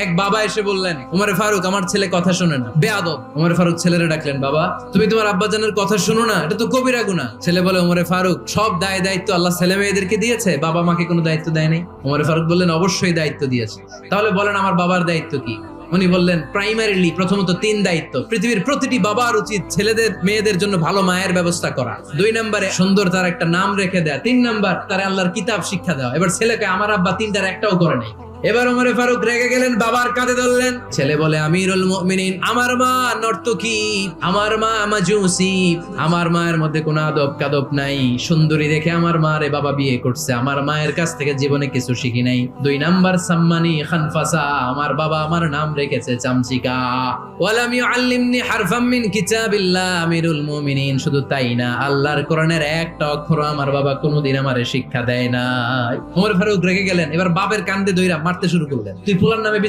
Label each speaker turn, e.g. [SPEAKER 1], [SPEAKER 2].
[SPEAKER 1] এক বাবা এসে বললেন, উমরে ফারুক আমার ছেলে কথা শোনে না, বেয়াদব। উমরে ফারুক ছেলেরে ডাকলেন, বাবা তুমি তোমার আব্বাজানের কথা শোনো না, এটা তো কবিরা গুনাহ। ছেলে বলে, উমরে ফারুক সব দায় দায়িত্ব আল্লাহ ছেলে মেয়েদেরকে দিয়েছে, বাবা মাকে কোনো দায়িত্ব দেয় নাই। উমরে ফারুক বললেন, অবশ্যই দায়িত্ব দিয়েছে। তাহলে বলেন আমার বাবার দায়িত্ব কি? উনি বললেন, প্রাইমারিলি প্রথমত 3 দায়িত্ব। পৃথিবীর প্রতিটি বাবার উচিত ছেলেদের মেয়েদের জন্য ভালো মায়ের ব্যবস্থা করা। 2 নম্বরে সুন্দর তার একটা নাম রেখে দেয়া। 3 নাম্বার তার আল্লাহর কিতাব শিক্ষা দেওয়া। এবার ছেলেকে আমার আব্বা 3টার একটাও করে নাই। এবার ওমরে ফারুক রেগে গেলেন, বাবার কাঁধে ধরলেন। ছেলে বলে, আমিরুল মুমিনিন, আমার মা নর্তকী, আমার মা মাজুসি, আমার মায়ের মধ্যে কোনো আদব কাদব নাই, সুন্দরী দেখে আমার মা রে বাবা বিয়ে করছে, আমার মায়ের কাছ থেকে জীবনে কিছু শিখি নাই। 2 নাম্বার সাম্মানি খানফাসা, আমার বাবা আমার নাম রেখেছে চামচিকা। ওয়ালাম ইউআল্লিমনি হারফাম মিন কিতাবিল্লাহ, আমিরুল মুমিনিন, শুধু তাই না, আল্লাহর কোরআনের একটা অক্ষর আমার বাবা কোনোদিন আমারে শিক্ষা দেয় না। ওমর ফারুক রেগে গেলেন, এবার বাপের কান্দে দইরা মারতে শুরু করলেন। তুই ফুলার নামে